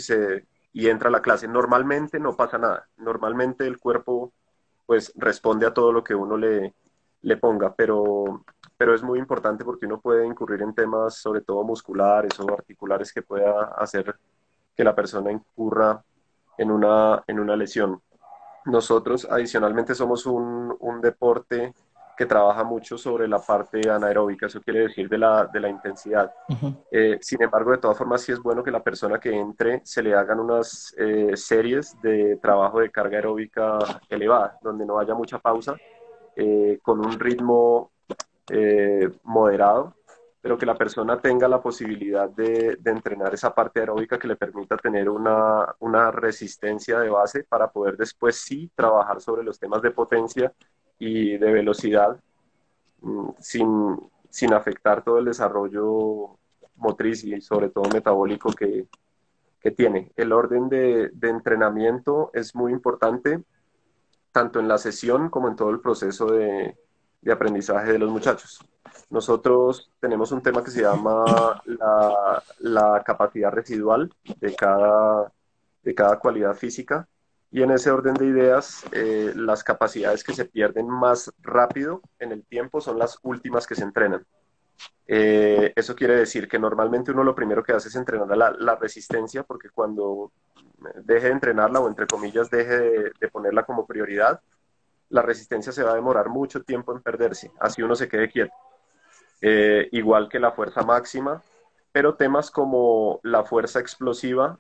y entra a la clase. Normalmente no pasa nada. Normalmente el cuerpo pues responde a todo lo que uno le ponga, pero es muy importante porque uno puede incurrir en temas sobre todo musculares o articulares que pueda hacer que la persona incurra en una lesión. Nosotros adicionalmente somos un deporte que trabaja mucho sobre la parte anaeróbica, eso quiere decir de la intensidad. Ujú. Sin embargo, de todas formas, sí es bueno que la persona que entre se le hagan unas series de trabajo de carga aeróbica elevada, donde no haya mucha pausa, con un ritmo moderado, pero que la persona tenga la posibilidad de entrenar esa parte aeróbica que le permita tener una resistencia de base para poder después sí trabajar sobre los temas de potencia y de velocidad sin afectar todo el desarrollo motriz y sobre todo metabólico que tiene. El orden de entrenamiento es muy importante, tanto en la sesión como en todo el proceso de aprendizaje de los muchachos. Nosotros tenemos un tema que se llama la capacidad residual de cada cualidad física, y en ese orden de ideas, las capacidades que se pierden más rápido en el tiempo son las últimas que se entrenan. Eso quiere decir que normalmente uno lo primero que hace es entrenar la resistencia, porque cuando deje de entrenarla o entre comillas deje de ponerla como prioridad, la resistencia se va a demorar mucho tiempo en perderse, así uno se quede quieto. Igual que la fuerza máxima, pero temas como la fuerza explosiva,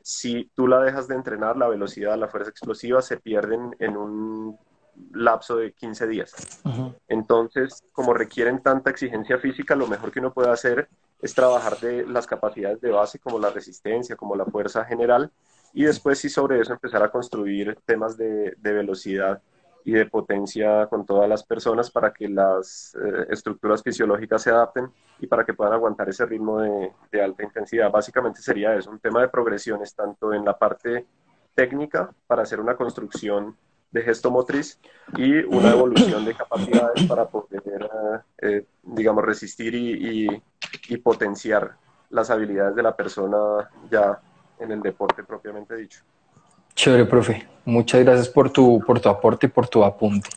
si tú la dejas de entrenar, la velocidad, la fuerza explosiva se pierden en un lapso de 15 días. Ujú. Entonces, como requieren tanta exigencia física, lo mejor que uno puede hacer es trabajar de las capacidades de base, como la resistencia, como la fuerza general, y después sí sobre eso empezar a construir temas de velocidad y de potencia con todas las personas para que las estructuras fisiológicas se adapten y para que puedan aguantar ese ritmo de alta intensidad. Básicamente sería eso, un tema de progresiones tanto en la parte técnica para hacer una construcción de gesto motriz y una evolución de capacidades para poder, digamos, resistir y potenciar las habilidades de la persona ya en el deporte propiamente dicho. Chévere, profe. Muchas gracias por tu aporte y por tu apunte.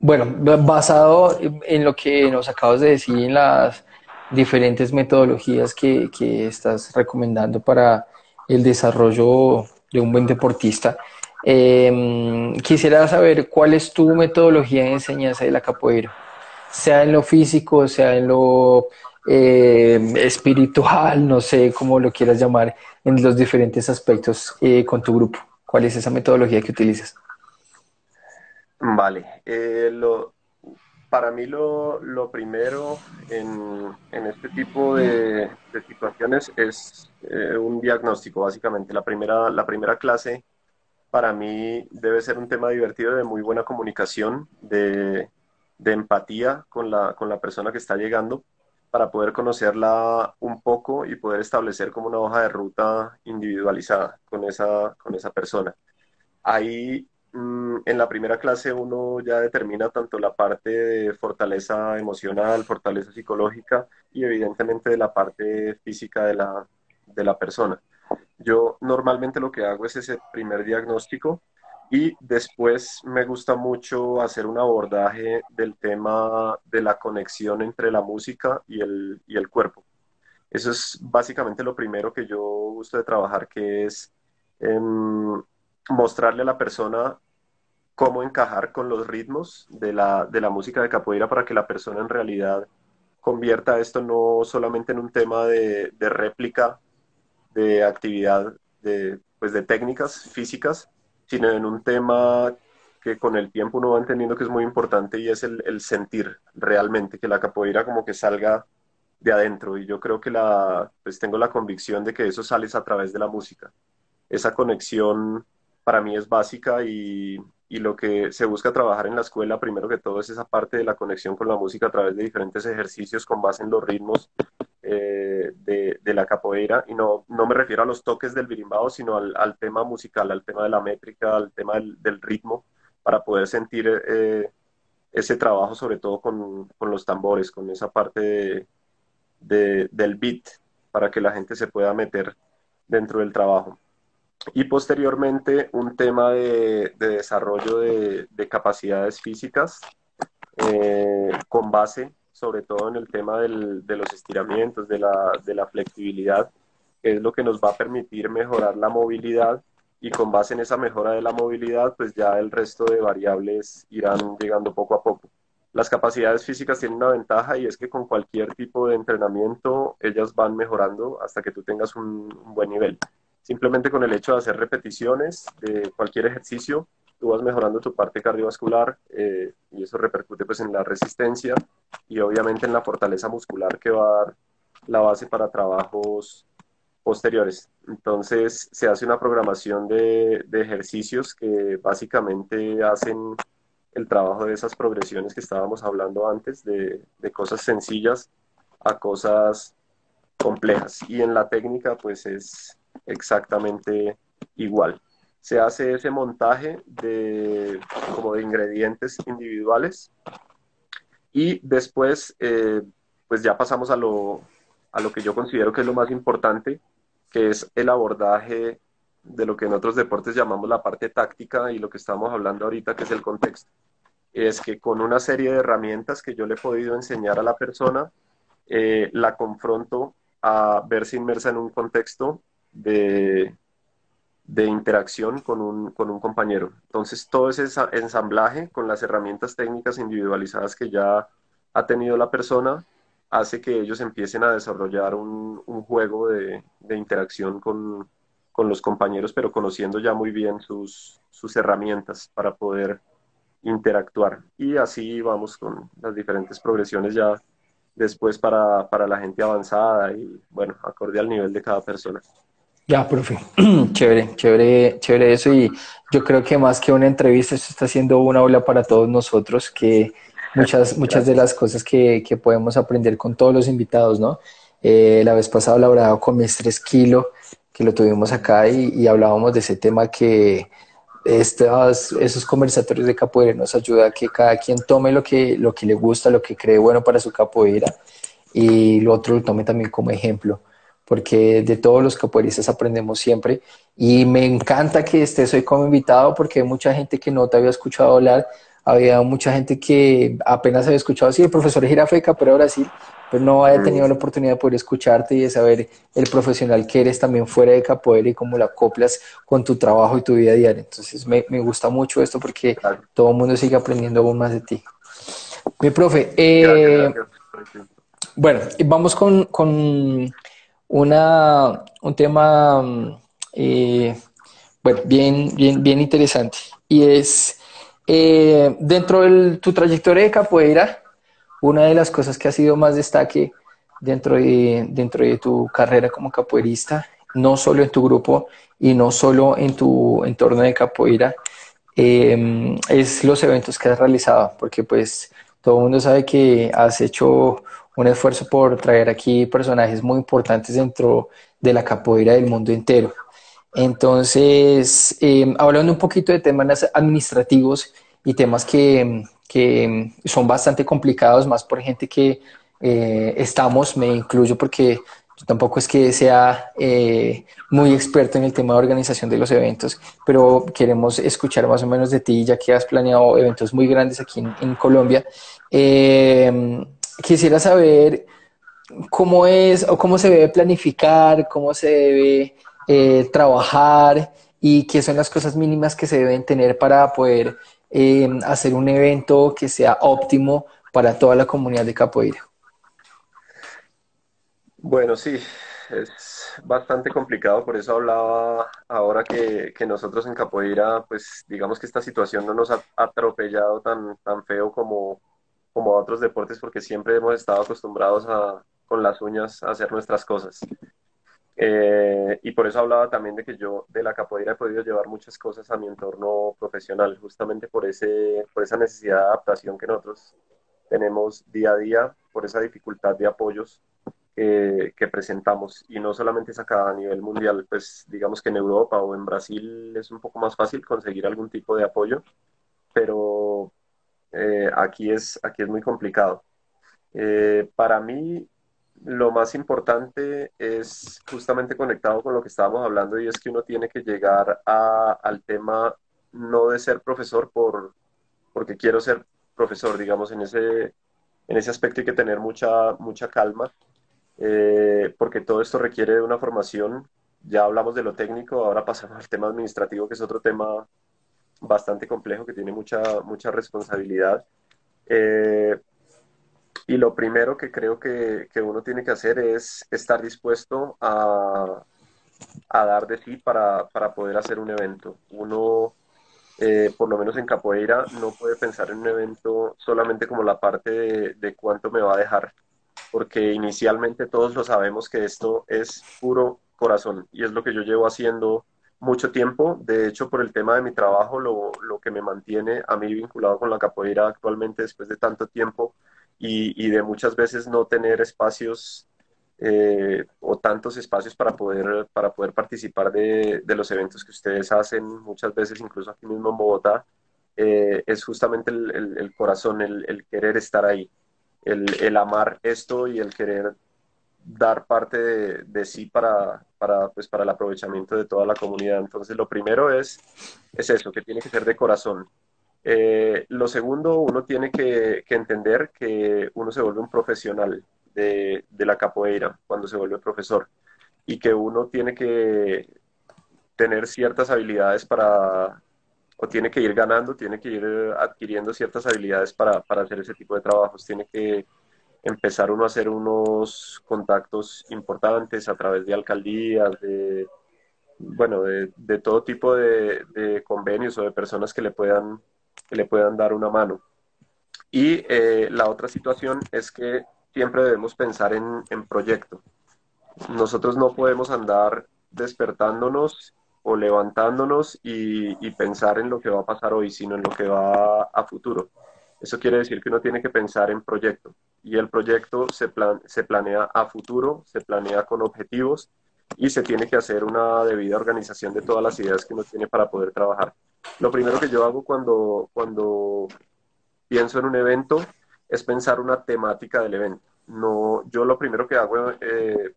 Bueno, basado en lo que nos acabas de decir, en las diferentes metodologías que estás recomendando para el desarrollo de un buen deportista, quisiera saber cuál es tu metodología de enseñanza de la capoeira, sea en lo físico, sea en lo espiritual, no sé cómo lo quieras llamar, en los diferentes aspectos con tu grupo. ¿Cuál es esa metodología que utilizas? Vale, para mí lo primero en este tipo de situaciones es un diagnóstico, básicamente. La primera clase para mí debe ser un tema divertido, de muy buena comunicación, de empatía con la persona que está llegando, para poder conocerla un poco y poder establecer como una hoja de ruta individualizada con esa persona. Ahí en la primera clase uno ya determina tanto la parte de fortaleza emocional, fortaleza psicológica y evidentemente de la parte física de la persona. Yo normalmente lo que hago es ese primer diagnóstico y después me gusta mucho hacer un abordaje del tema de la conexión entre la música y el cuerpo. Eso es básicamente lo primero que yo gusto de trabajar, que es em, mostrarle a la persona cómo encajar con los ritmos de la música de capoeira para que la persona en realidad convierta esto no solamente en un tema de réplica de actividad, pues de técnicas físicas, sino en un tema que con el tiempo uno va entendiendo que es muy importante y es el sentir realmente, que la capoeira como que salga de adentro. Y yo creo que pues tengo la convicción de que eso sale a través de la música. Esa conexión para mí es básica y lo que se busca trabajar en la escuela, primero que todo, es esa parte de la conexión con la música a través de diferentes ejercicios con base en los ritmos de la capoeira. Y no me refiero a los toques del birimbao, sino al tema musical, al tema de la métrica, al tema del ritmo, para poder sentir ese trabajo, sobre todo con los tambores, con esa parte del beat, para que la gente se pueda meter dentro del trabajo. Y posteriormente un tema de desarrollo de capacidades físicas con base sobre todo en el tema de los estiramientos, de la flexibilidad, que es lo que nos va a permitir mejorar la movilidad, y con base en esa mejora de la movilidad, pues ya el resto de variables irán llegando poco a poco. Las capacidades físicas tienen una ventaja, y es que con cualquier tipo de entrenamiento ellas van mejorando hasta que tú tengas un buen nivel. Simplemente con el hecho de hacer repeticiones de cualquier ejercicio, tú vas mejorando tu parte cardiovascular, y eso repercute pues en la resistencia y obviamente en la fortaleza muscular, que va a dar la base para trabajos posteriores. Entonces se hace una programación de ejercicios que básicamente hacen el trabajo de esas progresiones que estábamos hablando antes, de cosas sencillas a cosas complejas. Y en la técnica pues es exactamente igual. Se hace ese montaje como de ingredientes individuales, y después pues ya pasamos a lo que yo considero que es lo más importante, que es el abordaje de lo que en otros deportes llamamos la parte táctica, y lo que estamos hablando ahorita, que es el contexto. Es que con una serie de herramientas que yo le he podido enseñar a la persona, la confronto a verse inmersa en un contexto de interacción con un compañero. Entonces, todo ese ensamblaje con las herramientas técnicas individualizadas que ya ha tenido la persona hace que ellos empiecen a desarrollar un juego de interacción con los compañeros, pero conociendo ya muy bien sus herramientas para poder interactuar. Y así vamos con las diferentes progresiones ya después para la gente avanzada y, bueno, acorde al nivel de cada persona. Ya, profe. Chévere, chévere, chévere eso. Y yo creo que más que una entrevista, esto está siendo una aula para todos nosotros, que muchas de Gracias. las cosas que podemos aprender con todos los invitados, ¿no? La vez pasada hablaba con Mestre Esquilo, que lo tuvimos acá y hablábamos de ese tema que esos conversatorios de capoeira nos ayuda a que cada quien tome lo que le gusta, lo que cree bueno para su capoeira y lo otro lo tome también como ejemplo, porque de todos los capoeiristas aprendemos siempre y me encanta que estés hoy como invitado porque hay mucha gente que no te había escuchado hablar, había mucha gente que apenas había escuchado, sí, el profesor Jirafe de Capoeira Brasil, pero no había tenido la oportunidad de poder escucharte y de saber el profesional que eres también fuera de capoeira y cómo la acoplas con tu trabajo y tu vida diaria. Entonces me gusta mucho esto porque Gracias, todo el mundo sigue aprendiendo aún más de ti. Mi profe, gracias, gracias. bueno, y vamos con un tema eh, bueno, bien interesante. Y es, dentro de tu trayectoria de capoeira, una de las cosas que ha sido más destaque dentro de tu carrera como capoeirista, no solo en tu grupo y no solo en tu entorno de capoeira, es los eventos que has realizado, porque pues todo el mundo sabe que has hecho un esfuerzo por traer aquí personajes muy importantes dentro de la capoeira del mundo entero. Entonces, hablando un poquito de temas administrativos y temas que son bastante complicados, más por gente que me incluyo porque yo tampoco es que sea muy experto en el tema de organización de los eventos, pero queremos escuchar más o menos de ti, ya que has planeado eventos muy grandes aquí en Colombia. Quisiera saber cómo es o cómo se debe planificar, cómo se debe trabajar y qué son las cosas mínimas que se deben tener para poder hacer un evento que sea óptimo para toda la comunidad de capoeira. Bueno, sí, es bastante complicado, por eso hablaba ahora que nosotros en Capoeira, pues digamos que esta situación no nos ha atropellado tan feo como a otros deportes, porque siempre hemos estado acostumbrados con las uñas a hacer nuestras cosas. Y por eso hablaba también de que yo de la capoeira he podido llevar muchas cosas a mi entorno profesional, justamente por esa necesidad de adaptación que nosotros tenemos día a día, por esa dificultad de apoyos que presentamos. Y no solamente es acá a nivel mundial, pues digamos que en Europa o en Brasil es un poco más fácil conseguir algún tipo de apoyo, pero aquí es muy complicado. Para mí, lo más importante es justamente conectado con lo que estábamos hablando, y es que uno tiene que llegar al tema no de ser profesor porque quiero ser profesor, digamos, en ese aspecto hay que tener mucha calma, porque todo esto requiere de una formación. Ya hablamos de lo técnico, ahora pasamos al tema administrativo, que es otro tema bastante complejo, que tiene mucha responsabilidad. Eh, y lo primero que creo que uno tiene que hacer es estar dispuesto a dar de sí para poder hacer un evento. Uno, por lo menos en capoeira, no puede pensar en un evento solamente como la parte de cuánto me va a dejar, porque inicialmente todos lo sabemos que esto es puro corazón y es lo que yo llevo haciendo mucho tiempo. De hecho, por el tema de mi trabajo, lo que me mantiene a mí vinculado con la capoeira actualmente después de tanto tiempo y de muchas veces no tener espacios o tantos espacios para poder participar de los eventos que ustedes hacen, muchas veces incluso aquí mismo en Bogotá, es justamente el corazón, el querer estar ahí, el amar esto y el querer dar parte de sí pues, para el aprovechamiento de toda la comunidad. Entonces, lo primero es eso, que tiene que ser de corazón. Lo segundo, uno tiene que entender que uno se vuelve un profesional de la capoeira cuando se vuelve profesor y que uno tiene que tener ciertas habilidades o tiene que ir ganando, tiene que ir adquiriendo ciertas habilidades para hacer ese tipo de trabajos. Tiene que empezar uno a hacer unos contactos importantes a través de alcaldías, bueno, de todo tipo de convenios o de personas que le puedan dar una mano. Y la otra situación es que siempre debemos pensar en proyecto. Nosotros no podemos andar despertándonos o levantándonos y pensar en lo que va a pasar hoy, sino en lo que va a futuro. Eso quiere decir que uno tiene que pensar en proyecto y el proyecto se planea a futuro, se planea con objetivos y se tiene que hacer una debida organización de todas las ideas que uno tiene para poder trabajar. Lo primero que yo hago cuando pienso en un evento es pensar una temática del evento. No, yo lo primero que hago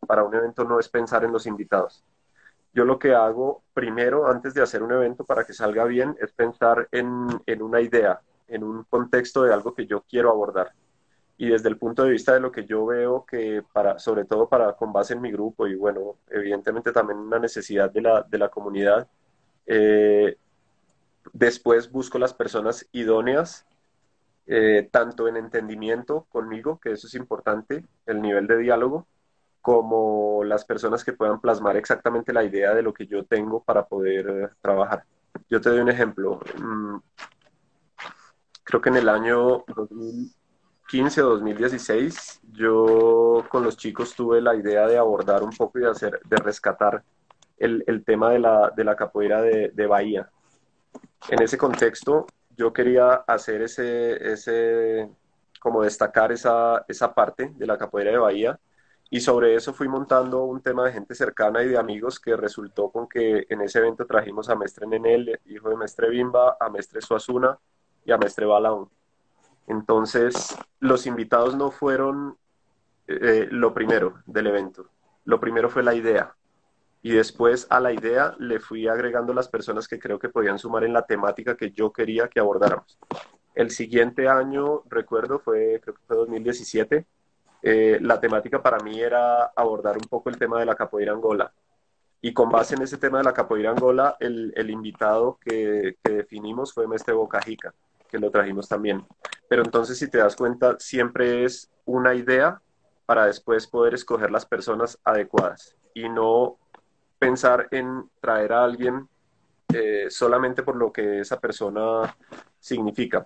para un evento no es pensar en los invitados. Yo lo que hago primero, antes de hacer un evento para que salga bien, es pensar en una idea, en un contexto de algo que yo quiero abordar. Y desde el punto de vista de lo que yo veo que sobre todo con base en mi grupo y bueno, evidentemente también una necesidad de la comunidad, eh, después busco las personas idóneas tanto en entendimiento conmigo, que eso es importante, el nivel de diálogo, como las personas que puedan plasmar exactamente la idea de lo que yo tengo para poder trabajar. Yo te doy un ejemplo. Creo que en el año 2015 o 2016, yo con los chicos tuve la idea de abordar un poco y de rescatar el tema de la capoeira de Bahía. En ese contexto, yo quería hacer como destacar esa parte de la capoeira de Bahía, y sobre eso fui montando un tema de gente cercana y de amigos que resultó con que en ese evento trajimos a Mestre Nenel, hijo de Mestre Bimba, a Mestre Suazuna y a Mestre Balaón. Entonces, los invitados no fueron lo primero del evento, lo primero fue la idea. Y después a la idea le fui agregando las personas que creo que podían sumar en la temática que yo quería que abordáramos. El siguiente año, recuerdo, creo que fue 2017, la temática para mí era abordar un poco el tema de la capoeira angola. Y con base en ese tema de la capoeira angola, el invitado que definimos fue Mestre Bocajica, que lo trajimos también. Pero entonces, si te das cuenta, siempre es una idea para después poder escoger las personas adecuadas y no pensar en traer a alguien solamente por lo que esa persona significa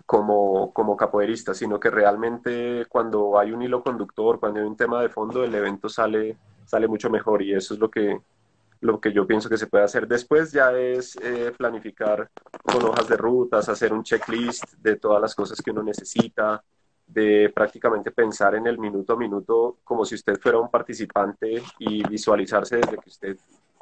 como capoeirista, sino que realmente cuando hay un hilo conductor, cuando hay un tema de fondo, el evento sale mucho mejor y eso es lo que yo pienso que se puede hacer. Después ya es planificar con hojas de rutas, hacer un checklist de todas las cosas que uno necesita, de prácticamente pensar en el minuto a minuto como si usted fuera un participante y visualizarse desde que usted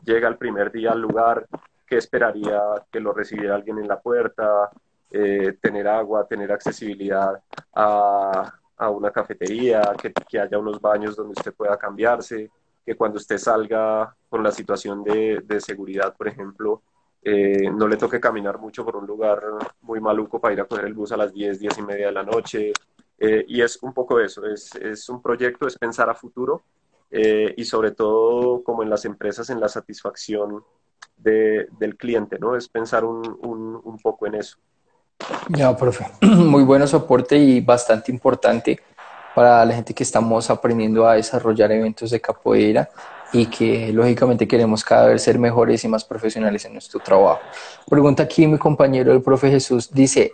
llega el primer día al lugar, qué esperaría que lo recibiera alguien en la puerta, tener agua, tener accesibilidad a una cafetería, que haya unos baños donde usted pueda cambiarse, que cuando usted salga con la situación de seguridad, por ejemplo, no le toque caminar mucho por un lugar muy maluco para ir a coger el bus a las 10, 10 y media de la noche, Y es un poco eso, es un proyecto, es pensar a futuro y sobre todo como en las empresas, en la satisfacción del cliente, ¿no? Es pensar un poco en eso. Ya, profe, muy bueno soporte y bastante importante para la gente que estamos aprendiendo a desarrollar eventos de capoeira y que lógicamente queremos cada vez ser mejores y más profesionales en nuestro trabajo. Pregunta aquí mi compañero, el profe Jesús, dice,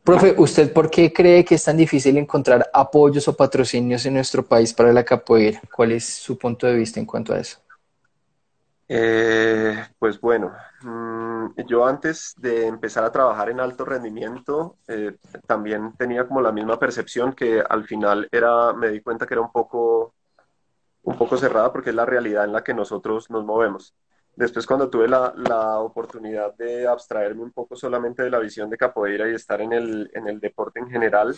profe, ¿usted por qué cree que es tan difícil encontrar apoyos o patrocinios en nuestro país para la capoeira? ¿Cuál es su punto de vista en cuanto a eso? Pues bueno, yo antes de empezar a trabajar en alto rendimiento, también tenía como la misma percepción que al final me di cuenta que era un poco cerrada porque es la realidad en la que nosotros nos movemos. Después, cuando tuve la oportunidad de abstraerme un poco solamente de la visión de capoeira y estar en el deporte en general,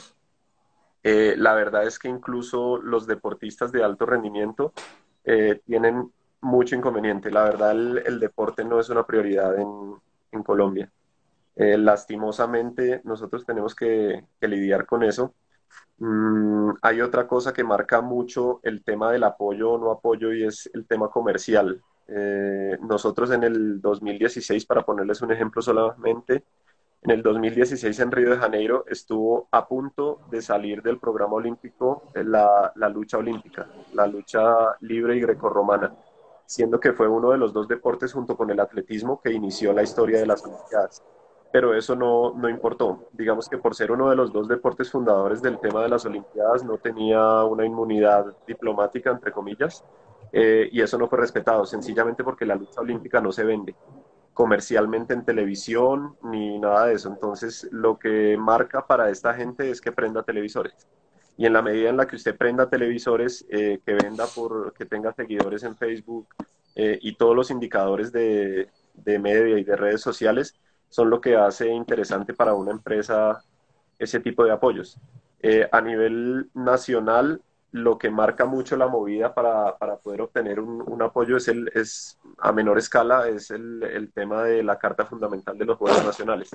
la verdad es que incluso los deportistas de alto rendimiento tienen mucho inconveniente. La verdad, el deporte no es una prioridad en Colombia. Lastimosamente, nosotros tenemos que lidiar con eso. Hay otra cosa que marca mucho el tema del apoyo o no apoyo y es el tema comercial. Nosotros en el 2016, para ponerles un ejemplo solamente, en el 2016 en Río de Janeiro estuvo a punto de salir del programa olímpico la lucha olímpica, la lucha libre y grecorromana, siendo que fue uno de los dos deportes junto con el atletismo que inició la historia de las Olimpiadas. Pero eso no importó. Digamos que por ser uno de los dos deportes fundadores del tema de las Olimpiadas no tenía una inmunidad diplomática, entre comillas, y eso no fue respetado, sencillamente porque la lucha olímpica no se vende comercialmente en televisión ni nada de eso. Entonces, lo que marca para esta gente es que prenda televisores. Y en la medida en la que usted prenda televisores, que venda que tenga seguidores en Facebook y todos los indicadores de media y de redes sociales son lo que hace interesante para una empresa ese tipo de apoyos. A nivel nacional, lo que marca mucho la movida para poder obtener un apoyo es a menor escala, es el tema de la Carta Fundamental de los Juegos Nacionales.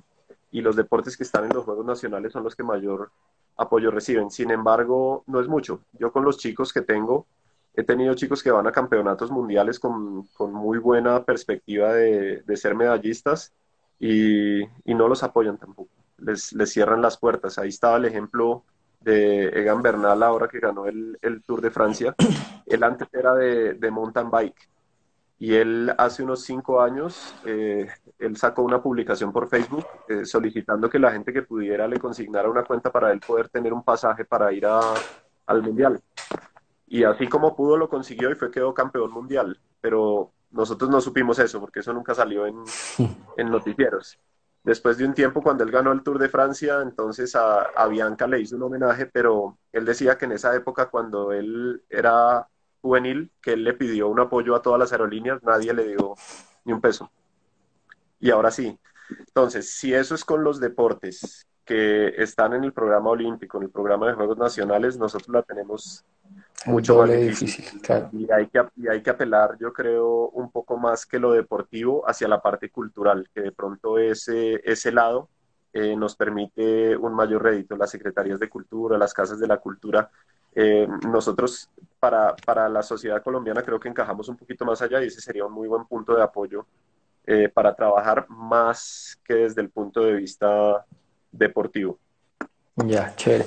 Y los deportes que están en los Juegos Nacionales son los que mayor apoyo reciben. Sin embargo, no es mucho. Yo con los chicos que tengo, he tenido chicos que van a campeonatos mundiales con muy buena perspectiva de ser medallistas y no los apoyan tampoco. Les cierran las puertas. Ahí estaba el ejemplo de Egan Bernal ahora que ganó el Tour de Francia. Él antes era de mountain bike y él hace unos 5 años, él sacó una publicación por Facebook solicitando que la gente que pudiera le consignara una cuenta para él poder tener un pasaje para ir al Mundial. Y así como pudo lo consiguió y quedó campeón mundial, pero nosotros no supimos eso porque eso nunca salió en noticieros. Después de un tiempo, cuando él ganó el Tour de Francia, entonces a Bianca le hizo un homenaje, pero él decía que en esa época, cuando él era juvenil, que él le pidió un apoyo a todas las aerolíneas, nadie le dio ni un peso. Y ahora sí. Entonces, si eso es con los deportes que están en el programa olímpico, en el programa de Juegos Nacionales, nosotros la tenemos El mucho más doble difícil. difícil, claro. Y hay que apelar, yo creo, un poco más que lo deportivo hacia la parte cultural, que de pronto ese lado nos permite un mayor rédito. Las secretarías de cultura, las casas de la cultura, nosotros para la sociedad colombiana creo que encajamos un poquito más allá y ese sería un muy buen punto de apoyo para trabajar más que desde el punto de vista deportivo. Ya, chévere.